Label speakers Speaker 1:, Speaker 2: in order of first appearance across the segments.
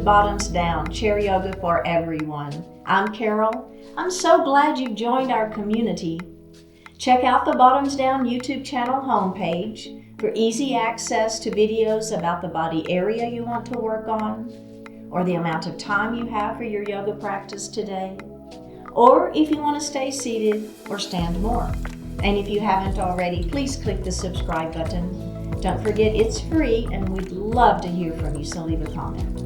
Speaker 1: Bottoms Down, chair yoga for everyone. I'm Carol. I'm so glad you've joined our community. Check out the Bottoms Down YouTube channel homepage for easy access to videos about the body area you want to work on, or the amount of time you have for your yoga practice today, or if you want to stay seated or stand more. And if you haven't already, please click the subscribe button. Don't forget it's free and we'd love to hear from you, so leave a comment.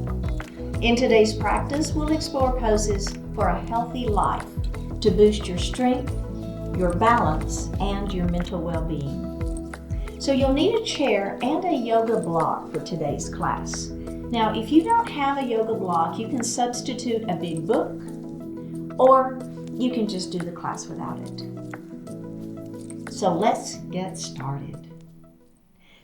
Speaker 1: In today's practice, we'll explore poses for a healthy life to boost your strength, your balance, and your mental well-being. So you'll need a chair and a yoga block for today's class. Now, if you don't have a yoga block, you can substitute a big book, or you can just do the class without it. So let's get started.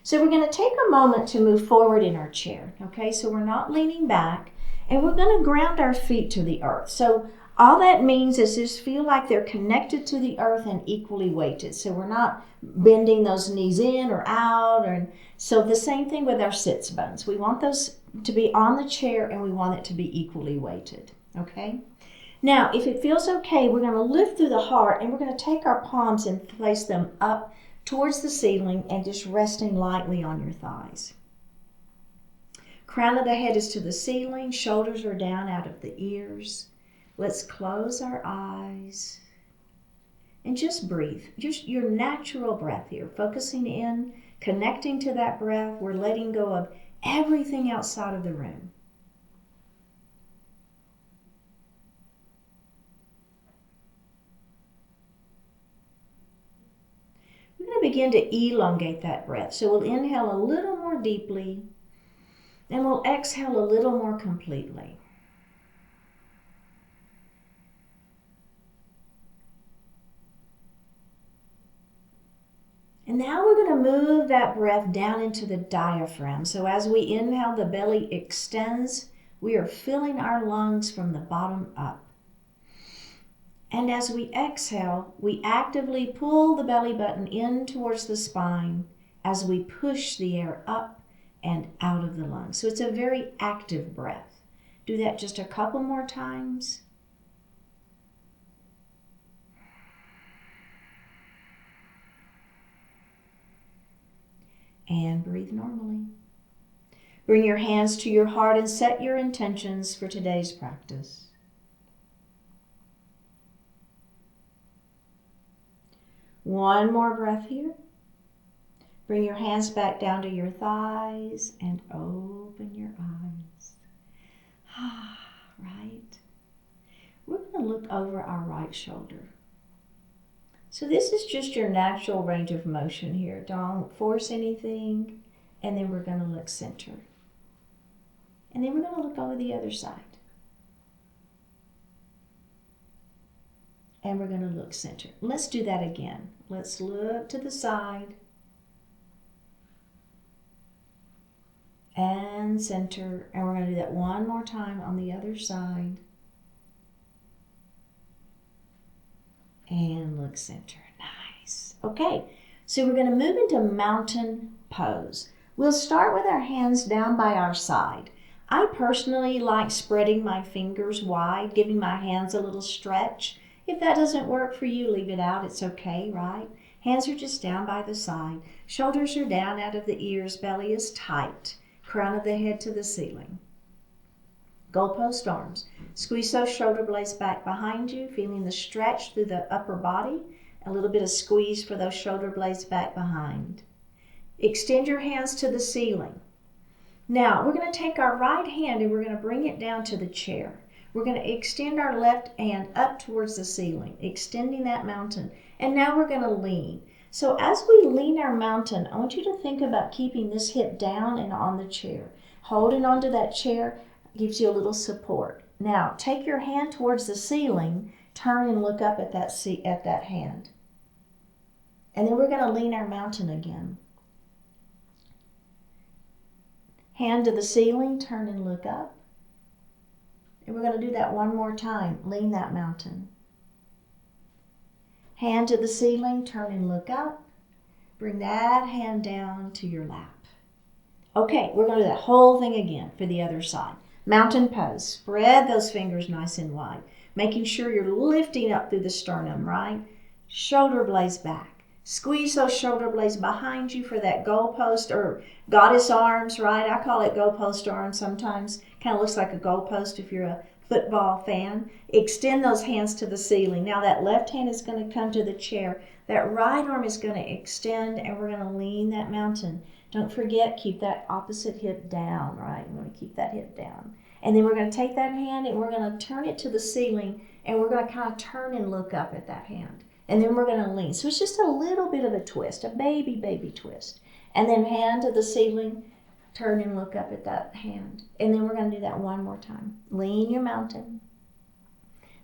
Speaker 1: So we're going to take a moment to move forward in our chair, okay? So we're not leaning back, and we're going to ground our feet to the earth. So all that means is just feel like they're connected to the earth and equally weighted. So we're not bending those knees in or out. So the same thing with our sits bones. We want those to be on the chair, and we want it to be equally weighted, okay? Now, if it feels okay, we're going to lift through the heart, and we're going to take our palms and place them up towards the ceiling and just resting lightly on your thighs. Crown of the head is to the ceiling, shoulders are down out of the ears. Let's close our eyes and just breathe. Just your natural breath here, focusing in, connecting to that breath. We're letting go of everything outside of the room. We're going to begin to elongate that breath. So we'll inhale a little more deeply, and we'll exhale a little more completely. And now we're going to move that breath down into the diaphragm. So as we inhale, the belly extends. We are filling our lungs from the bottom up. And as we exhale, we actively pull the belly button in towards the spine as we push the air up and out of the lungs. So it's a very active breath. Do that just a couple more times. And breathe normally. Bring your hands to your heart and set your intentions for today's practice. One more breath here. Bring your hands back down to your thighs and open your eyes. Right. We're going to look over our right shoulder. So this is just your natural range of motion here. Don't force anything. And then we're going to look center. And then we're going to look over the other side. And we're going to look center. Let's do that again. Let's look to the side. And center. And we're going to do that one more time on the other side. And look center. Nice. Okay, so we're going to move into mountain pose. We'll start with our hands down by our side. I personally like spreading my fingers wide, giving my hands a little stretch. If that doesn't work for you, leave it out. It's okay, right? Hands are just down by the side. Shoulders are down out of the ears. Belly is tight. Crown of the head to the ceiling. GoHPO arms. Squeeze those shoulder blades back behind you, feeling the stretch through the upper body. A little bit of squeeze for those shoulder blades back behind. Extend your hands to the ceiling. Now, we're going to take our right hand and we're going to bring it down to the chair. We're going to extend our left hand up towards the ceiling, extending that mountain. And now we're going to lean. So as we lean our mountain, I want you to think about keeping this hip down and on the chair. Holding onto that chair gives you a little support. Now, take your hand towards the ceiling, turn and look up at that hand. And then we're going to lean our mountain again. Hand to the ceiling, turn and look up. And we're going to do that one more time. Lean that mountain. Hand to the ceiling, turn and look up. Bring that hand down to your lap. Okay, we're going to do that whole thing again for the other side. Mountain pose. Spread those fingers nice and wide, making sure you're lifting up through the sternum, right? Shoulder blades back. Squeeze those shoulder blades behind you for that goalpost or goddess arms, right? I call it goalpost arms sometimes. Kind of looks like a goalpost if you're a football fan. Extend those hands to the ceiling. Now that left hand is going to come to the chair. That right arm is going to extend, and we're going to lean that mountain. Don't forget, keep that opposite hip down, right? You want to keep that hip down. And then we're going to take that hand and we're going to turn it to the ceiling, and we're going to kind of turn and look up at that hand. And then we're going to lean. So it's just a little bit of a twist, a baby twist. And then hand to the ceiling, turn and look up at that hand. And then we're going to do that one more time. Lean your mountain.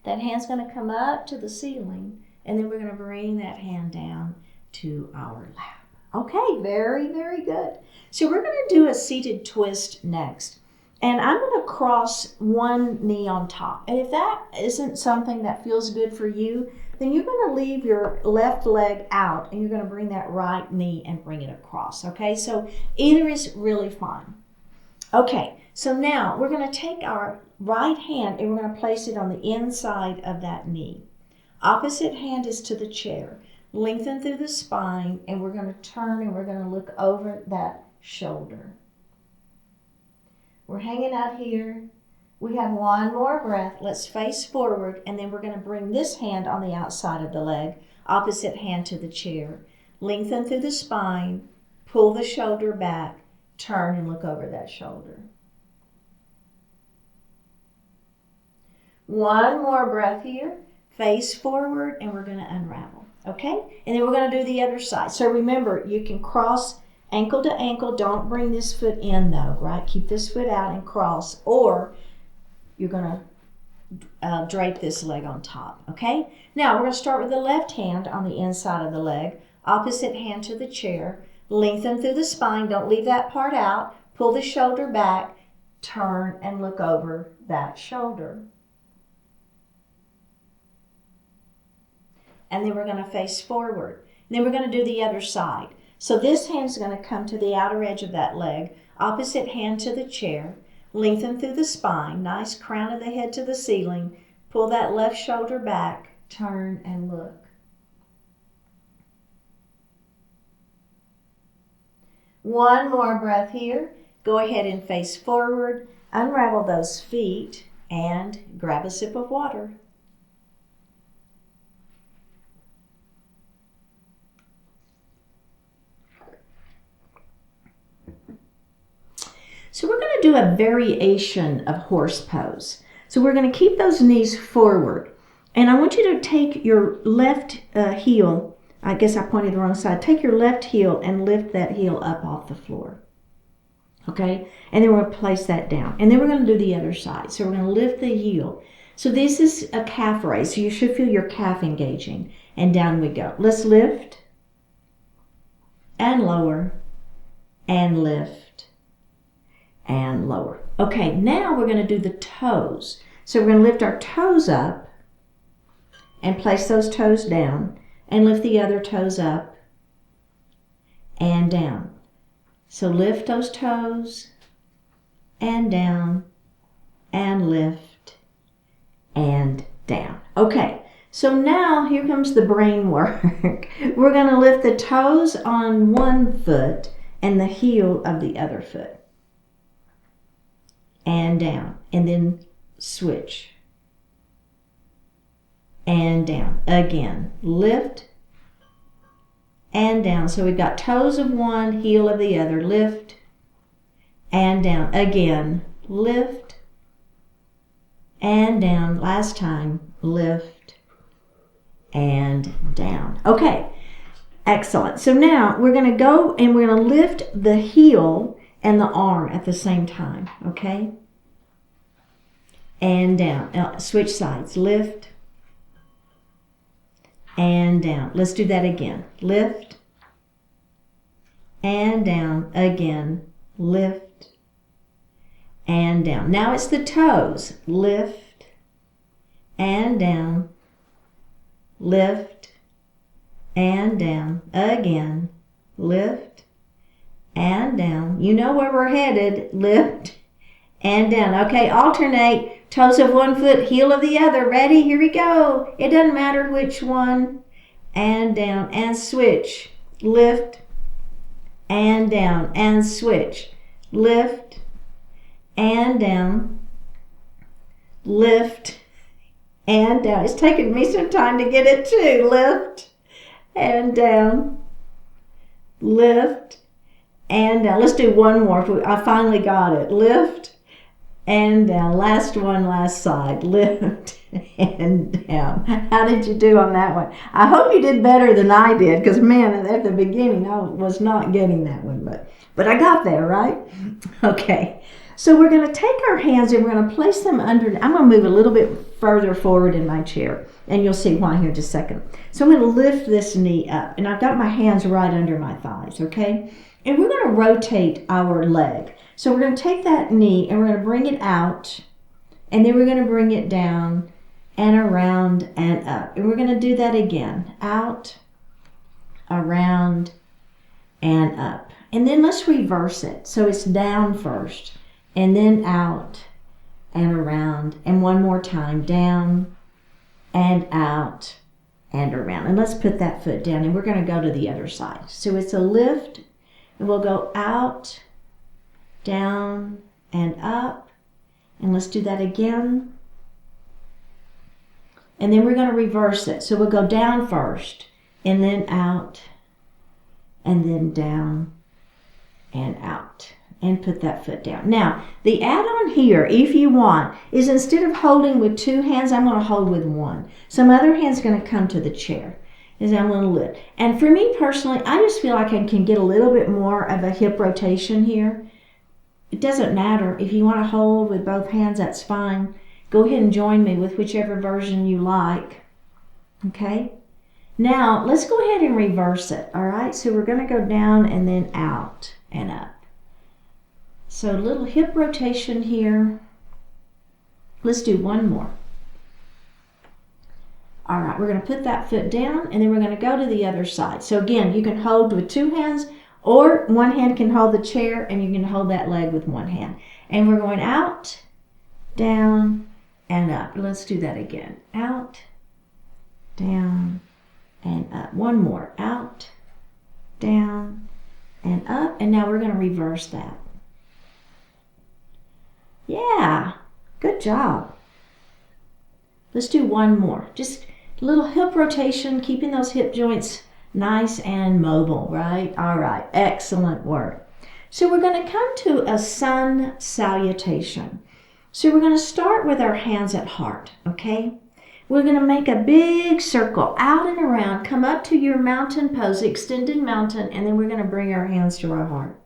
Speaker 1: That hand's going to come up to the ceiling, and then we're going to bring that hand down to our lap. Okay, very, very good. So we're going to do a seated twist next. And I'm going to cross one knee on top. And if that isn't something that feels good for you, then you're going to leave your left leg out and you're going to bring that right knee and bring it across. Okay, so either is really fine. Okay, so now we're going to take our right hand and we're going to place it on the inside of that knee. Opposite hand is to the chair. Lengthen through the spine, and we're going to turn and we're going to look over that shoulder. We're hanging out here. We have one more breath. Let's face forward, and then we're going to bring this hand on the outside of the leg, opposite hand to the chair. Lengthen through the spine, pull the shoulder back, turn and look over that shoulder. One more breath here. Face forward, and we're going to unravel. Okay? And then we're going to do the other side. So remember, you can cross ankle to ankle. Don't bring this foot in though, right? Keep this foot out and cross, or you're going to drape this leg on top. Okay? Now we're going to start with the left hand on the inside of the leg. Opposite hand to the chair. Lengthen through the spine. Don't leave that part out. Pull the shoulder back. Turn and look over that shoulder. And then we're going to face forward. And then we're going to do the other side. So this hand's going to come to the outer edge of that leg. Opposite hand to the chair. Lengthen through the spine. Nice crown of the head to the ceiling. Pull that left shoulder back. Turn and look. One more breath here. Go ahead and face forward. Unravel those feet and grab a sip of water. So we're going to do a variation of horse pose. So we're going to keep those knees forward. And I want you to take your left heel, I guess I pointed the wrong side, take your left heel and lift that heel up off the floor. Okay? And then we're going to place that down. And then we're going to do the other side. So we're going to lift the heel. So this is a calf raise. So you should feel your calf engaging. And down we go. Let's lift and lower and lift and lower. Okay, now we're going to do the toes. So we're going to lift our toes up and place those toes down and lift the other toes up and down. So lift those toes and down and lift and down. Okay, so now here comes the brain work. We're going to lift the toes on one foot and the heel of the other foot. And down, and then switch, and down, again, lift, and down. So we've got toes of one, heel of the other, lift, and down, again, lift, and down, last time, lift, and down. Okay, excellent. So now we're going to go and we're going to lift the heel and the arm at the same time, okay? And down. Now, switch sides. Lift and down. Let's do that again. Lift and down. Again. Lift and down. Now it's the toes. Lift and down. Lift and down. Again. Lift and down. You know where we're headed. Lift and down. Okay, alternate. Toes of one foot, heel of the other. Ready? Here we go. It doesn't matter which one. And down, and switch. Lift, and down, and switch. Lift, and down. Lift, and down. It's taken me some time to get it too. Lift, and down. Lift, and down. Let's do one more. I finally got it. Lift, and down. Last one, last side. Lift, and down. How did you do on that one? I hope you did better than I did, because man, at the beginning I was not getting that one, but I got there, right? Okay. So we're going to take our hands and we're going to place them under. I'm going to move a little bit further forward in my chair, and you'll see why here in just a second. So I'm going to lift this knee up, and I've got my hands right under my thighs, okay? And we're going to rotate our leg. So we're going to take that knee and we're going to bring it out, and then we're going to bring it down and around and up. And we're going to do that again. Out, around, and up. And then let's reverse it. So it's down first, and then out and around, and one more time, down and out and around. And let's put that foot down, and we're going to go to the other side. So it's a lift, and we'll go out, down, and up. And let's do that again. And then we're going to reverse it. So we'll go down first, and then out, and then down and out. And put that foot down. Now, the add-on here, if you want, is instead of holding with two hands, I'm going to hold with one. So my other hand's going to come to the chair as I'm going to lift. And for me personally, I just feel like I can get a little bit more of a hip rotation here. It doesn't matter. If you want to hold with both hands, that's fine. Go ahead and join me with whichever version you like. Okay? Now, let's go ahead and reverse it. All right? So we're going to go down and then out and up. So a little hip rotation here. Let's do one more. All right, we're going to put that foot down, and then we're going to go to the other side. So again, you can hold with two hands, or one hand can hold the chair, and you can hold that leg with one hand. And we're going out, down, and up. Let's do that again. Out, down, and up. One more. Out, down, and up. And now we're going to reverse that. Yeah, good job. Let's do one more. Just a little hip rotation, keeping those hip joints nice and mobile, right? All right, excellent work. So we're going to come to a sun salutation. So we're going to start with our hands at heart, okay? We're going to make a big circle out and around, come up to your mountain pose, extended mountain, and then we're going to bring our hands to our heart.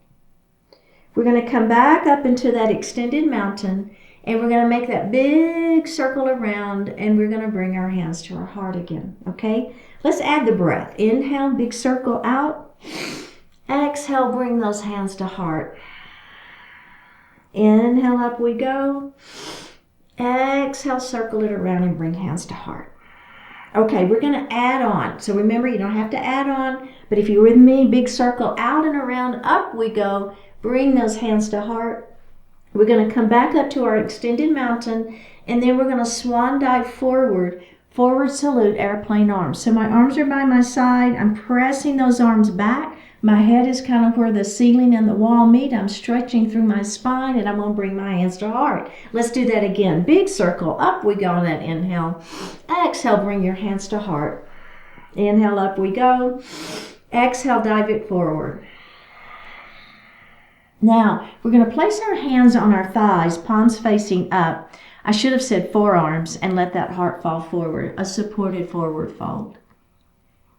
Speaker 1: We're going to come back up into that extended mountain, and we're going to make that big circle around, and we're going to bring our hands to our heart again, okay? Let's add the breath. Inhale, big circle out. Exhale, bring those hands to heart. Inhale, up we go. Exhale, circle it around and bring hands to heart. Okay, we're going to add on. So remember, you don't have to add on, but if you're with me, big circle out and around, up we go. Bring those hands to heart. We're going to come back up to our extended mountain, and then we're going to swan dive forward. Forward salute, airplane arms. So my arms are by my side. I'm pressing those arms back. My head is kind of where the ceiling and the wall meet. I'm stretching through my spine, and I'm going to bring my hands to heart. Let's do that again. Big circle. Up we go on that inhale. Exhale, bring your hands to heart. Inhale, up we go. Exhale, dive it forward. Now, we're going to place our hands on our thighs, palms facing up. I should have said forearms, and let that heart fall forward, a supported forward fold.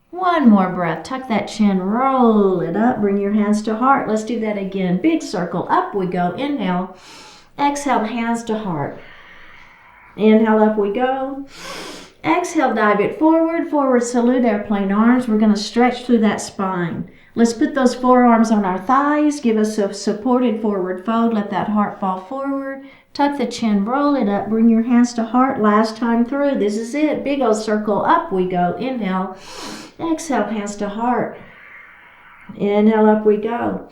Speaker 1: One more breath. Tuck that chin, roll it up, bring your hands to heart. Let's do that again. Big circle, up we go. Inhale, exhale, hands to heart. Inhale, up we go. Exhale, dive it forward, forward salute, airplane arms. We're going to stretch through that spine. Let's put those forearms on our thighs. Give us a supported forward fold. Let that heart fall forward. Tuck the chin, roll it up. Bring your hands to heart. Last time through. This is it. Big old circle. Up we go. Inhale. Exhale, hands to heart. Inhale, up we go.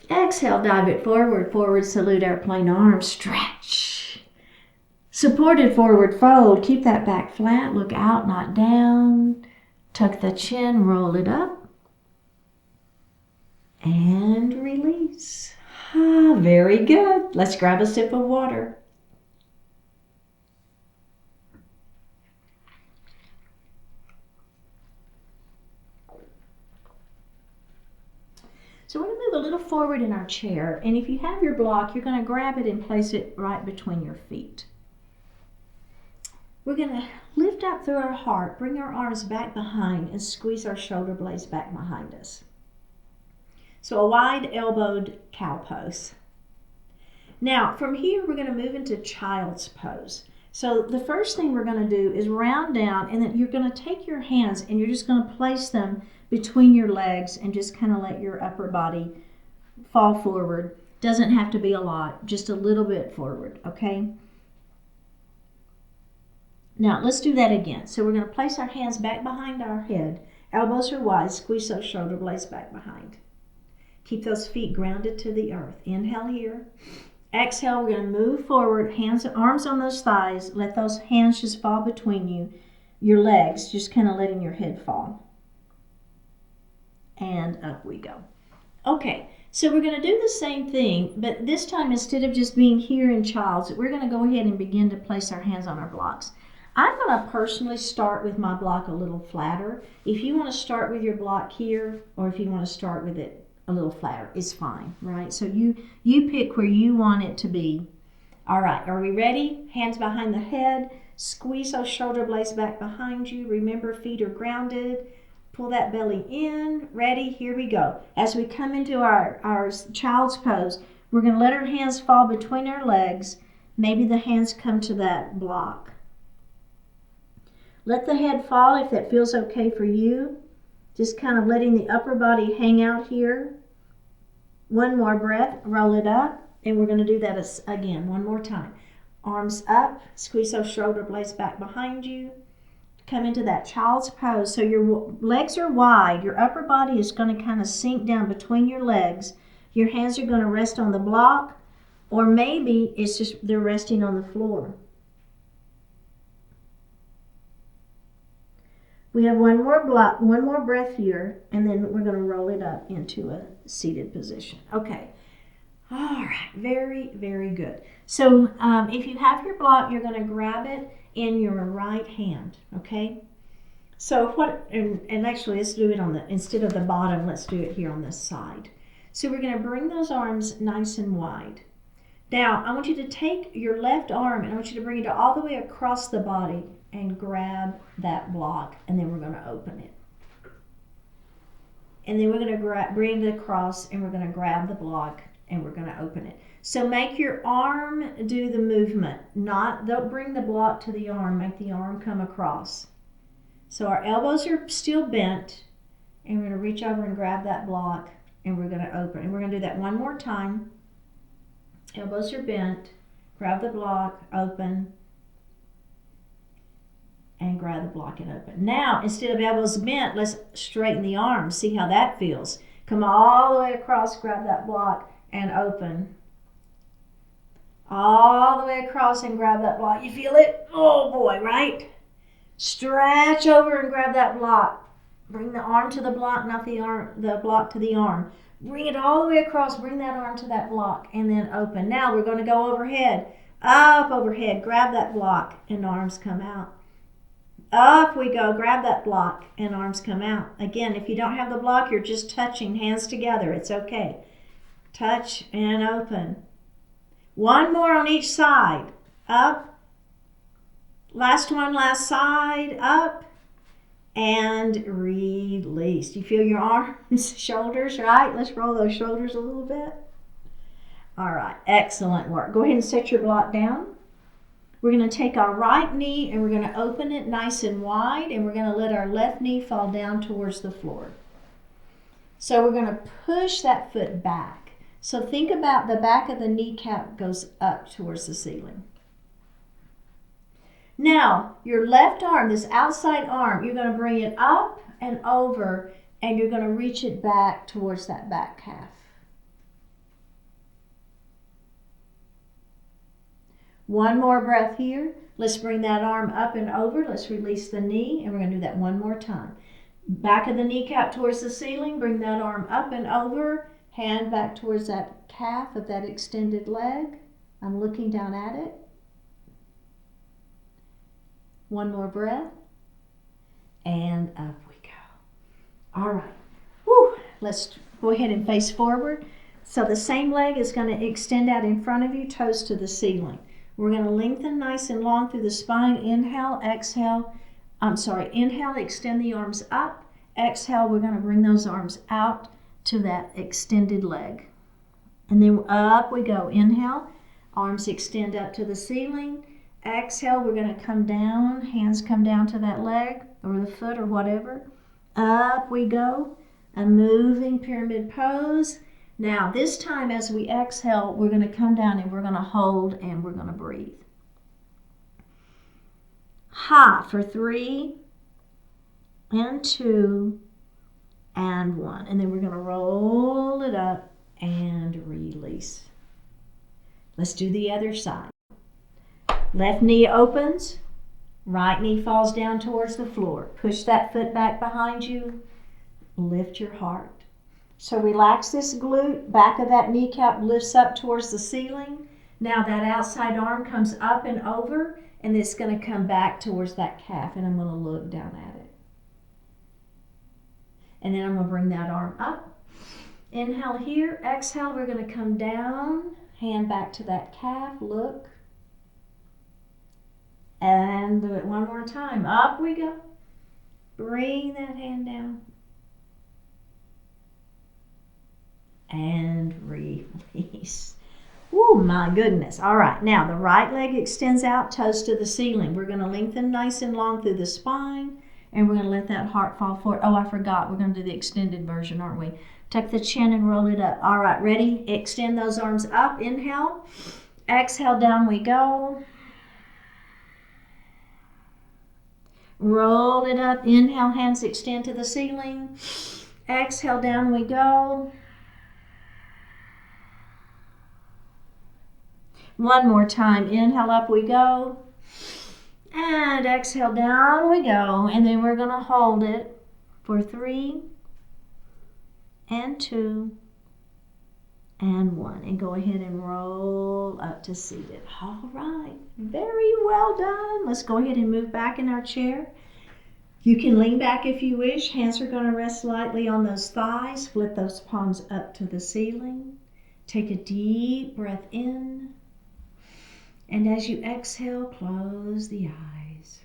Speaker 1: Exhale, dive it forward. Forward salute, airplane arms. Stretch. Supported forward fold. Keep that back flat. Look out, not down. Tuck the chin, roll it up. And release. Very good. Let's grab a sip of water. So we're going to move a little forward in our chair, and if you have your block, you're going to grab it and place it right between your feet. We're going to lift up through our heart, bring our arms back behind, and squeeze our shoulder blades back behind us. So a wide elbowed cow pose. Now from here we're going to move into child's pose. So the first thing we're going to do is round down, and then you're going to take your hands and you're just going to place them between your legs and just kind of let your upper body fall forward. Doesn't have to be a lot, just a little bit forward, okay? Now let's do that again. So we're going to place our hands back behind our head. Elbows are wide, squeeze those shoulder blades back behind. Keep those feet grounded to the earth. Inhale here. Exhale, we're going to move forward, hands, arms on those thighs. Let those hands just fall between you, your legs, just kind of letting your head fall. And up we go. Okay, so we're going to do the same thing, but this time instead of just being here in child's, we're going to go ahead and begin to place our hands on our blocks. I'm going to personally start with my block a little flatter. If you want to start with your block here, or if you want to start with it a little flatter, it's fine, right? So you pick where you want it to be. All right, are we ready? Hands behind the head. Squeeze those shoulder blades back behind you. Remember, feet are grounded. Pull that belly in. Ready? Here we go. As we come into our child's pose, we're going to let our hands fall between our legs. Maybe the hands come to that block. Let the head fall if that feels okay for you. Just kind of letting the upper body hang out here. One more breath. Roll it up. And we're going to do that again one more time. Arms up. Squeeze those shoulder blades back behind you. Come into that child's pose. So your legs are wide. Your upper body is going to kind of sink down between your legs. Your hands are going to rest on the block, or maybe it's just they're resting on the floor. We have one more breath here, and then we're going to roll it up into a seated position. Okay. All right. Very, very good. So if you have your block, you're going to grab it in your right hand, okay? So and actually let's do it instead of the bottom, let's do it here on this side. So we're going to bring those arms nice and wide. Now I want you to take your left arm and I want you to bring it all the way across the body and grab that block, and then we're going to open it. And then we're going to bring it across and we're going to grab the block and we're going to open it. So make your arm do the movement. Don't bring the block to the arm. Make the arm come across. So our elbows are still bent, and we're going to reach over and grab that block, and we're going to open. And we're going to do that one more time. Elbows are bent. Grab the block, open, and grab the block and open. Now, instead of elbows bent, let's straighten the arms. See how that feels. Come all the way across, grab that block, and open. All the way across and grab that block. You feel it? Oh boy, right? Stretch over and grab that block. Bring the arm to the block, not the block to the arm. Bring it all the way across, bring that arm to that block, and then open. Now we're going to go overhead. Up overhead, grab that block, and arms come out. Up we go, grab that block, and arms come out. Again, if you don't have the block, you're just touching, hands together. It's okay. Touch and open. One more on each side. Up. Last one, last side. Up. And release. Do you feel your arms, shoulders, right? Let's roll those shoulders a little bit. All right. Excellent work. Go ahead and set your block down. We're going to take our right knee and we're going to open it nice and wide, and we're going to let our left knee fall down towards the floor. So we're going to push that foot back. So think about the back of the kneecap goes up towards the ceiling. Now, your left arm, this outside arm, you're going to bring it up and over And you're going to reach it back towards that back calf. One more breath here. Let's bring that arm up and over. Let's release the knee, and we're going to do that one more time. Back of the kneecap towards the ceiling. Bring that arm up and over. Hand back towards that calf of that extended leg. I'm looking down at it. One more breath. And up we go. All right. Woo. Let's go ahead and face forward. So the same leg is going to extend out in front of you, toes to the ceiling. We're going to lengthen nice and long through the spine. Inhale, exhale. Inhale, extend the arms up. Exhale, we're going to bring those arms out to that extended leg. And then up we go. Inhale, arms extend up to the ceiling. Exhale, we're going to come down. Hands come down to that leg or the foot or whatever. Up we go. A moving pyramid pose. Now, this time as we exhale, we're going to come down and we're going to hold and we're going to breathe. Ha for 3 and 2 and 1. And then we're going to roll it up and release. Let's do the other side. Left knee opens, right knee falls down towards the floor. Push that foot back behind you. Lift your heart. So relax this glute, back of that kneecap lifts up towards the ceiling. Now that outside arm comes up and over, and it's going to come back towards that calf, and I'm going to look down at it. And then I'm going to bring that arm up. Inhale here, exhale, we're going to come down, hand back to that calf, look. And do it one more time. Up we go. Bring that hand down. And release. Oh my goodness. All right, now the right leg extends out, toes to the ceiling. We're going to lengthen nice and long through the spine, and we're going to let that heart fall forward. Oh, I forgot. We're going to do the extended version, aren't we? Tuck the chin and roll it up. All right, ready? Extend those arms up. Inhale. Exhale, down we go. Roll it up. Inhale, hands extend to the ceiling. Exhale, down we go. One more time. Inhale, up we go. And exhale, down we go. And then we're going to hold it for 3 and 2 and 1. And go ahead and roll up to seated. All right. Very well done. Let's go ahead and move back in our chair. You can lean back if you wish. Hands are going to rest lightly on those thighs. Flip those palms up to the ceiling. Take a deep breath in. And as you exhale, close the eyes.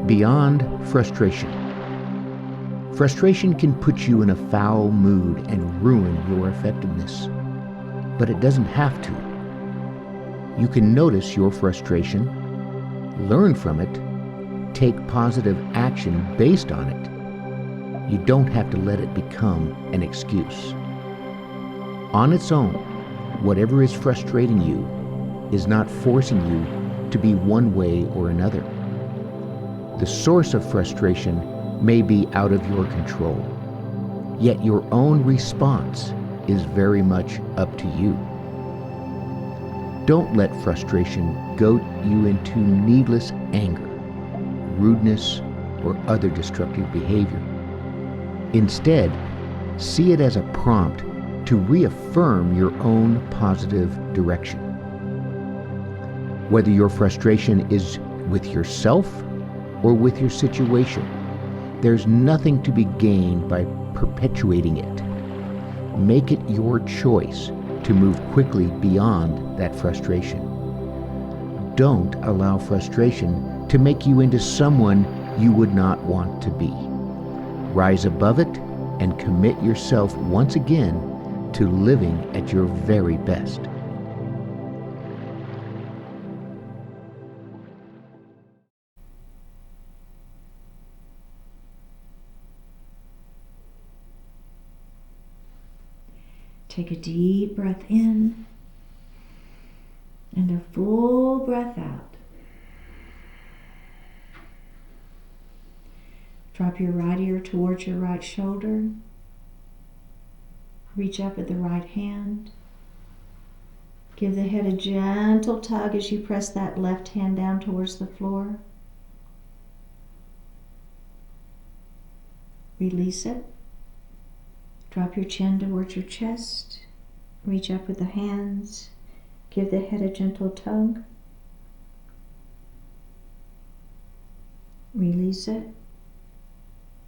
Speaker 2: Beyond frustration. Frustration can put you in a foul mood and ruin your effectiveness, but it doesn't have to. You can notice your frustration, learn from it, take positive action based on it. You don't have to let it become an excuse. On its own, whatever is frustrating you is not forcing you to be one way or another. The source of frustration may be out of your control, yet your own response is very much up to you. Don't let frustration goad you into needless anger, rudeness, or other destructive behavior. Instead, see it as a prompt to reaffirm your own positive direction. Whether your frustration is with yourself or with your situation, there's nothing to be gained by perpetuating it. Make it your choice to move quickly beyond that frustration. Don't allow frustration to make you into someone you would not want to be. Rise above it and commit yourself once again to living at your very best.
Speaker 1: Take a deep breath in and a full breath out. Drop your right ear towards your right shoulder. Reach up with the right hand. Give the head a gentle tug as you press that left hand down towards the floor. Release it. Drop your chin towards your chest. Reach up with the hands. Give the head a gentle tug. Release it.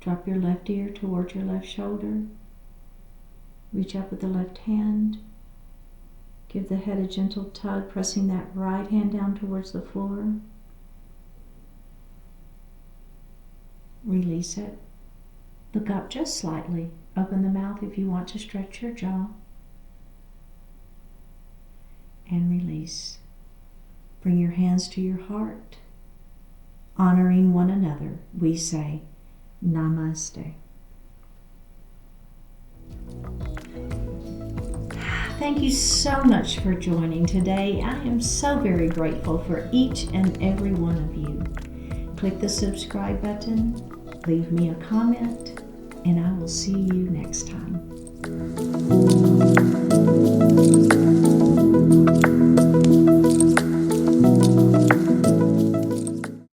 Speaker 1: Drop your left ear towards your left shoulder. Reach up with the left hand. Give the head a gentle tug, pressing that right hand down towards the floor. Release it. Look up just slightly. Open the mouth if you want to stretch your jaw. And release. Bring your hands to your heart. Honoring one another, we say, Namaste. Thank you so much for joining today. I am so very grateful for each and every one of you. Click the subscribe button, leave me a comment, and I will see you next time.